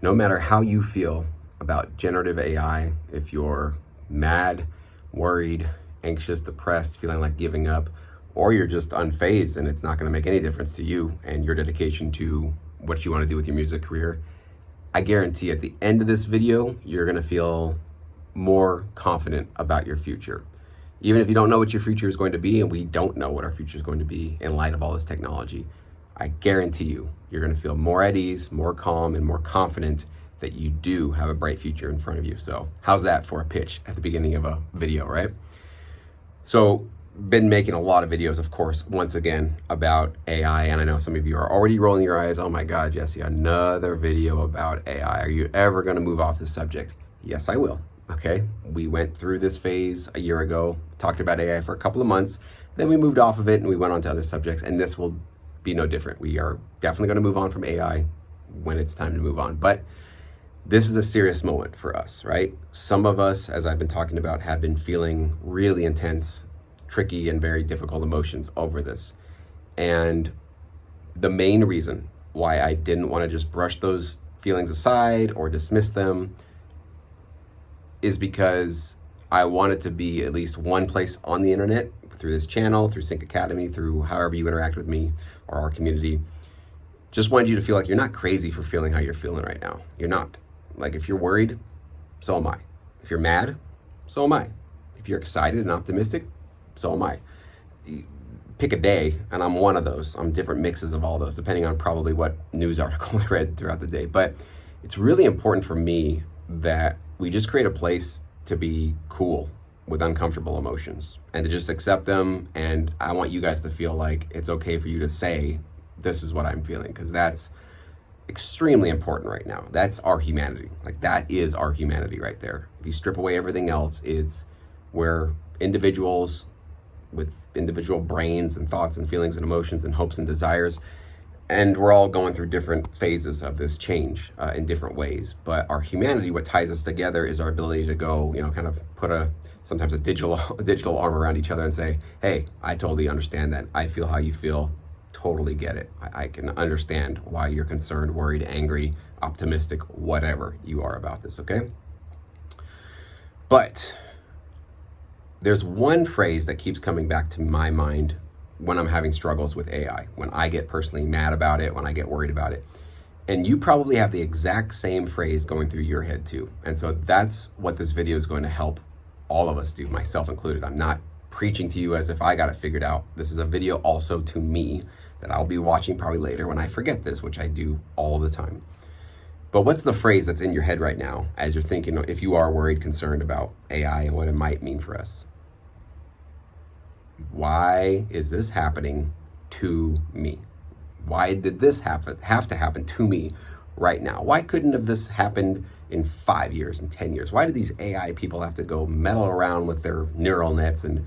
No matter how you feel about generative AI, if you're mad, worried, anxious, depressed, feeling like giving up, or you're just unfazed and it's not going to make any difference to you and your dedication to what you want to do with your music career, I guarantee at the end of this video, you're going to feel more confident about your future. Even if you don't know what your future is going to be, and we don't know what our future is going to be in light of all this technology, I guarantee you're going to feel more at ease, more calm, and more confident that you do have a bright future in front of you. So how's that for a pitch at the beginning of a video, right? So been making a lot of videos, of course, once again, about AI. And I know some of you are already rolling your eyes. Oh my God, Jesse, another video about AI. Are you ever going to move off this subject? Yes, I will. Okay. We went through this phase a year ago, talked about AI for a couple of months. Then we moved off of it and we went on to other subjects. And this will be no different. We are definitely going to move on from AI when it's time to move on. But this is a serious moment for us, right? Some of us, as I've been talking about, have been feeling really intense, tricky, and very difficult emotions over this. And the main reason why I didn't want to just brush those feelings aside or dismiss them is because I wanted to be at least one place on the internet, through this channel, through Sync Academy, through however you interact with me or our community. Just wanted you to feel like you're not crazy for feeling how you're feeling right now. You're not. Like, if you're worried, so am I. If you're mad, so am I. If you're excited and optimistic, so am I. Pick a day, and I'm one of those. I'm different mixes of all those, depending on probably what news article I read throughout the day. But it's really important for me that we just create a place to be cool with uncomfortable emotions and to just accept them. And I want you guys to feel like it's okay for you to say, this is what I'm feeling, because that's extremely important right now. That's our humanity. Like, that is our humanity right there. If you strip away everything else, it's where individuals with individual brains and thoughts and feelings and emotions and hopes and desires, and we're all going through different phases of this change in different ways. But our humanity, what ties us together, is our ability to go, kind of put sometimes a digital arm around each other and say, hey, I totally understand that. I feel how you feel. Totally get it. I can understand why you're concerned, worried, angry, optimistic, whatever you are about this, okay? But there's one phrase that keeps coming back to my mind when I'm having struggles with AI, when I get personally mad about it, when I get worried about it. And you probably have the exact same phrase going through your head too. And so that's what this video is going to help all of us do, myself included. I'm not preaching to you as if I got it figured out. This is a video also to me that I'll be watching probably later when I forget this, which I do all the time. But what's the phrase that's in your head right now as you're thinking, if you are worried, concerned about AI and what it might mean for us? Why is this happening to me? Why did this have to happen to me right now? Why couldn't have this happened in 5 years and 10 years? Why do these AI people have to go meddle around with their neural nets and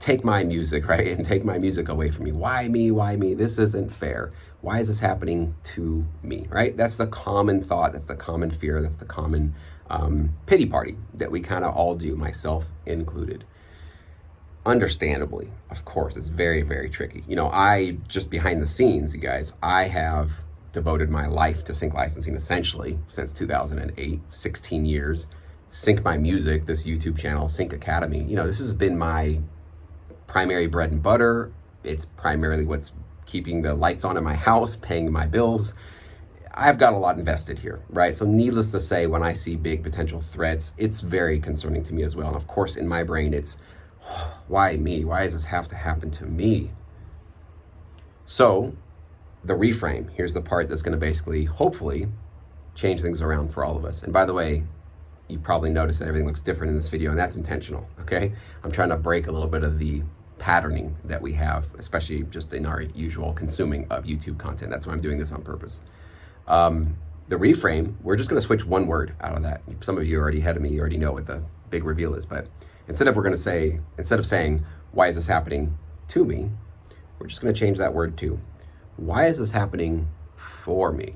take my music, right? And take my music away from me. Why me? Why me? This isn't fair. Why is this happening to me, right? That's the common thought. That's the common fear. That's the common pity party that we kind of all do, myself included. Understandably, of course, it's very, very tricky. I just behind the scenes, you guys, I have devoted my life to sync licensing essentially since 2008, 16 years. Sync My Music, this YouTube channel, Sync Academy, this has been my primary bread and butter. It's primarily what's keeping the lights on in my house, paying my bills. I've got a lot invested here, right? So needless to say, when I see big potential threats, it's very concerning to me as well. And of course, in my brain, it's, why me? Why does this have to happen to me? So the reframe, here's the part that's going to basically, hopefully, change things around for all of us. And by the way, you probably noticed that everything looks different in this video, and that's intentional, okay? I'm trying to break a little bit of the patterning that we have, especially just in our usual consuming of YouTube content. That's why I'm doing this on purpose. The reframe, we're just going to switch one word out of that. Some of you are already ahead of me. You already know what the big reveal is, but instead of saying, why is this happening to me? We're just going to change that word to, why is this happening for me?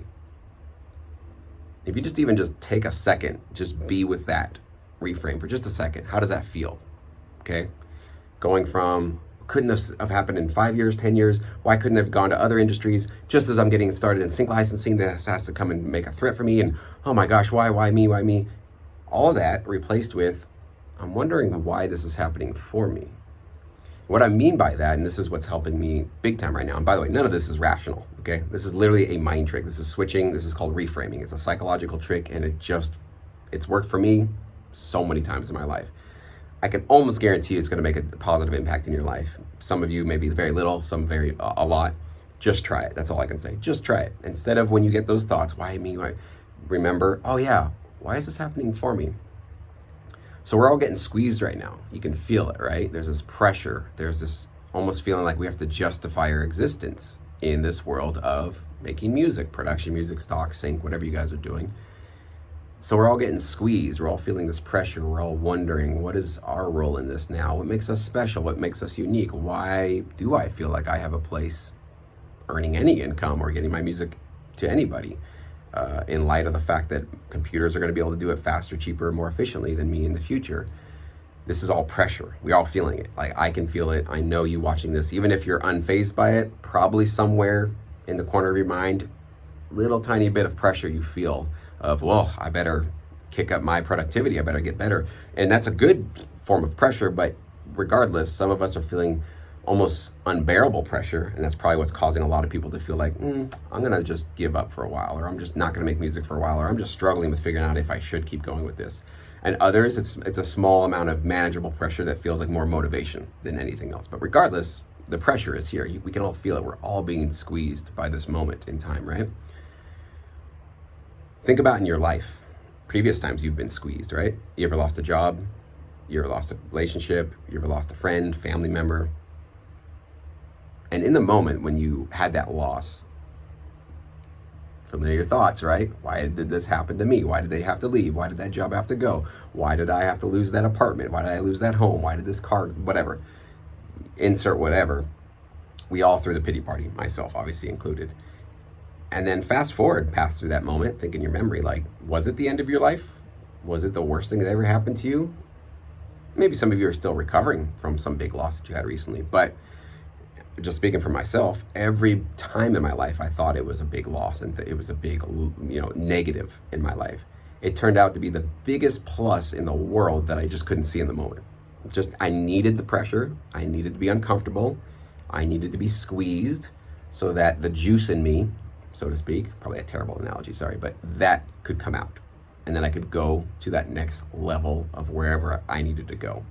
If you just take a second, just be with that reframe for just a second. How does that feel? Okay. Going from couldn't have happened in 5 years, 10 years? Why couldn't it have gone to other industries? Just as I'm getting started in sync licensing, this has to come and make a threat for me. And oh my gosh, why me, why me? All of that replaced with, I'm wondering why this is happening for me. What I mean by that, and this is what's helping me big time right now, and by the way, none of this is rational, okay? This is literally a mind trick. This is switching. This is called reframing. It's a psychological trick, and it's worked for me so many times in my life. I can almost guarantee it's going to make a positive impact in your life. Some of you maybe very little, some a lot. Just try it. That's all I can say. Just try it. Instead of when you get those thoughts, why me? Why? Remember, oh yeah, why is this happening for me? So we're all getting squeezed right now. You can feel it, right? There's this pressure. There's this almost feeling like we have to justify our existence in this world of making music, production music, stock, sync, whatever you guys are doing. So we're all getting squeezed. We're all feeling this pressure. We're all wondering, what is our role in this now? What makes us special? What makes us unique? Why do I feel like I have a place earning any income or getting my music to anybody? In light of the fact that computers are going to be able to do it faster, cheaper, more efficiently than me in the future. This is all pressure. We're all feeling it. Like, I can feel it. I know you watching this, even if you're unfazed by it, probably somewhere in the corner of your mind, little tiny bit of pressure you feel of, well, I better kick up my productivity. I better get better. And that's a good form of pressure, but regardless, some of us are feeling almost unbearable pressure, and that's probably what's causing a lot of people to feel like, I'm gonna just give up for a while, or I'm just not gonna make music for a while, or I'm just struggling with figuring out if I should keep going with this. And others, it's a small amount of manageable pressure that feels like more motivation than anything else. But regardless, the pressure is here. We can all feel it. We're all being squeezed by this moment in time, right? Think about in your life, previous times you've been squeezed, right? You ever lost a job? You ever lost a relationship? You ever lost a friend, family member? And in the moment when you had that loss, familiar thoughts, right? Why did this happen to me? Why did they have to leave? Why did that job have to go? Why did I have to lose that apartment? Why did I lose that home? Why did this car, whatever, insert whatever. We all threw the pity party, myself obviously included. And then fast forward past through that moment, think in your memory, like, was it the end of your life? Was it the worst thing that ever happened to you? Maybe some of you are still recovering from some big loss that you had recently, but just speaking for myself, every time in my life I thought it was a big loss and it was a big, negative in my life. It turned out to be the biggest plus in the world that I just couldn't see in the moment. I needed the pressure. I needed to be uncomfortable. I needed to be squeezed so that the juice in me, so to speak, probably a terrible analogy, sorry, but that could come out. And then I could go to that next level of wherever I needed to go.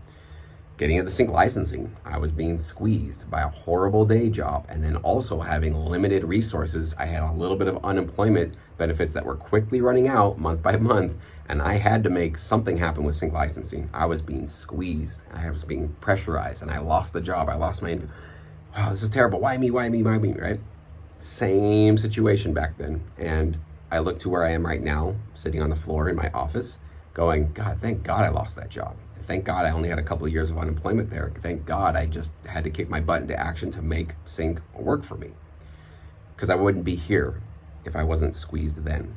Getting into sync licensing, I was being squeezed by a horrible day job, and then also having limited resources. I had a little bit of unemployment benefits that were quickly running out month by month, and I had to make something happen with sync licensing. I was being squeezed. I was being pressurized, and I lost the job. I lost my income. Wow, this is terrible. Why me, right? Same situation back then. And I look to where I am right now, sitting on the floor in my office, going, God, thank God I lost that job. Thank God I only had a couple of years of unemployment there. Thank God I just had to kick my butt into action to make sync work for me. Because I wouldn't be here if I wasn't squeezed then.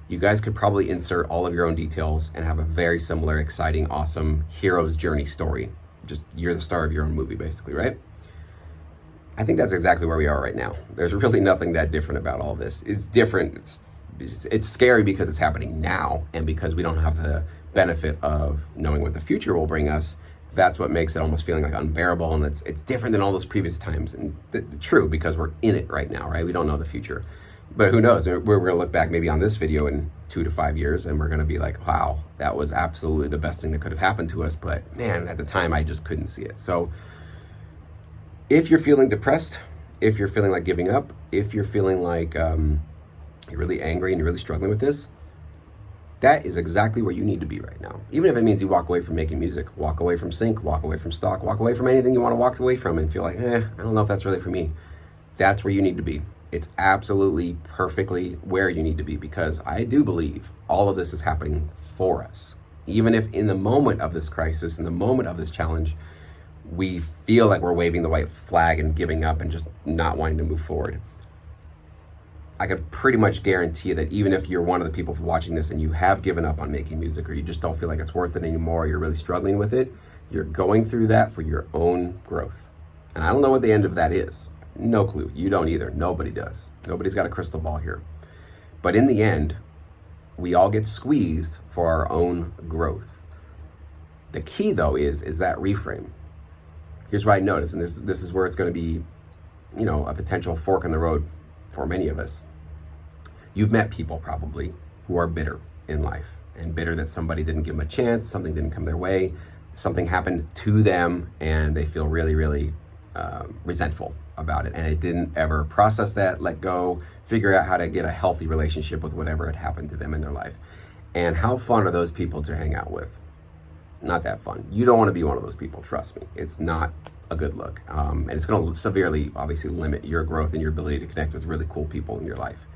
You guys could probably insert all of your own details and have a very similar, exciting, awesome hero's journey story. Just you're the star of your own movie, basically, right? I think that's exactly where we are right now. There's really nothing that different about all this. It's different. It's scary because it's happening now, and because we don't have the benefit of knowing what the future will bring us. That's what makes it almost feeling like unbearable, and it's different than all those previous times. And true, because we're in it right now, right? We don't know the future, but who knows? We're going to look back maybe on this video in 2 to 5 years, and we're going to be like, wow, that was absolutely the best thing that could have happened to us. But man, at the time, I just couldn't see it. So if you're feeling depressed, if you're feeling like giving up, if you're feeling like you're really angry and you're really struggling with this, that is exactly where you need to be right now. Even if it means you walk away from making music, walk away from sync, walk away from stock, walk away from anything you want to walk away from and feel like, I don't know if that's really for me. That's where you need to be. It's absolutely perfectly where you need to be, because I do believe all of this is happening for us. Even if in the moment of this crisis, in the moment of this challenge, we feel like we're waving the white flag and giving up and just not wanting to move forward. I could pretty much guarantee that even if you're one of the people watching this and you have given up on making music, or you just don't feel like it's worth it anymore, or you're really struggling with it, you're going through that for your own growth. And I don't know what the end of that is. No clue. You don't either. Nobody does. Nobody's got a crystal ball here. But in the end, we all get squeezed for our own growth. The key, though, is that reframe. Here's what I noticed, and this is where it's going to be, a potential fork in the road for many of us. You've met people probably who are bitter in life, and bitter that somebody didn't give them a chance, something didn't come their way, something happened to them, and they feel really, really resentful about it, and they didn't ever process that, let go, figure out how to get a healthy relationship with whatever had happened to them in their life. And how fun are those people to hang out with? Not that fun. You don't want to be one of those people, trust me. It's not a good look. And it's going to severely, obviously, limit your growth and your ability to connect with really cool people in your life.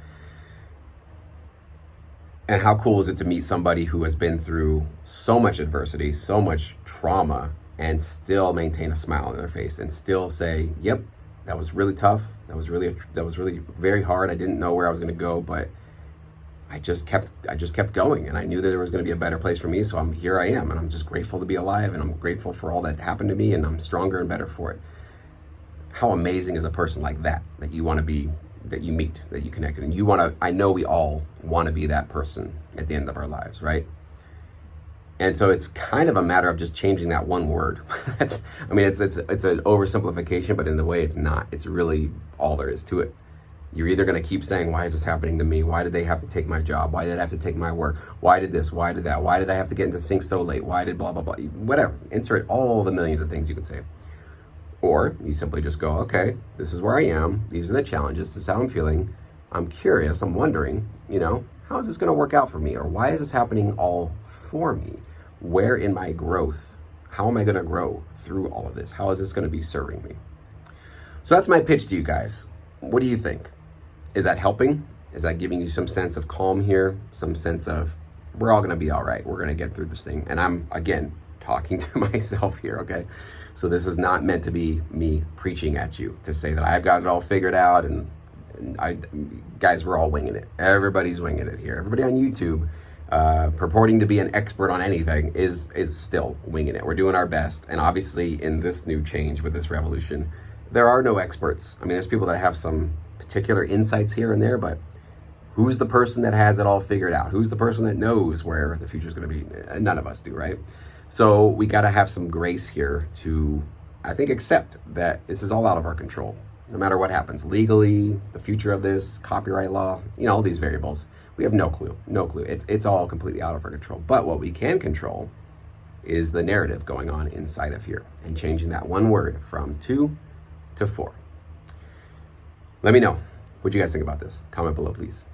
And how cool is it to meet somebody who has been through so much adversity, so much trauma, and still maintain a smile on their face and still say, yep, that was really tough. That was really very hard. I didn't know where I was going to go, but I just kept going, and I knew that there was going to be a better place for me. So here I am, and I'm just grateful to be alive, and I'm grateful for all that happened to me, and I'm stronger and better for it. How amazing is a person like that you want to be, that you meet, that you connected, and you want to, I know we all want to be that person at the end of our lives, right? And so it's kind of a matter of just changing that one word. It's an oversimplification, but in the way it's not. It's really all there is to it. You're either going to keep saying, why is this happening to me? Why did they have to take my job? Why did I have to take my work? Why did this? Why did that? Why did I have to get into sync so late? Why did blah, blah, blah? Whatever. Insert all the millions of things you can say. Or you simply just go, okay, this is where I am. These are the challenges. This is how I'm feeling. I'm curious. I'm wondering, how is this going to work out for me? Or why is this happening all for me? Where in my growth, how am I going to grow through all of this? How is this going to be serving me? So that's my pitch to you guys. What do you think? Is that helping? Is that giving you some sense of calm here? Some sense of, we're all going to be all right. We're going to get through this thing. And I'm, again, talking to myself here, okay? So this is not meant to be me preaching at you to say that I've got it all figured out and guys, we're all winging it. Everybody's winging it here. Everybody on YouTube purporting to be an expert on anything is still winging it. We're doing our best. And obviously in this new change with this revolution, there are no experts. I mean, there's people that have some particular insights here and there, but who's the person that has it all figured out? Who's the person that knows where the future is going to be? None of us do, right? So we got to have some grace here to, I think, accept that this is all out of our control. No matter what happens legally, the future of this, copyright law, all these variables, we have no clue. It's all completely out of our control. But what we can control is the narrative going on inside of here and changing that one word from 2 to 4. Let me know what you guys think about this. Comment below, please.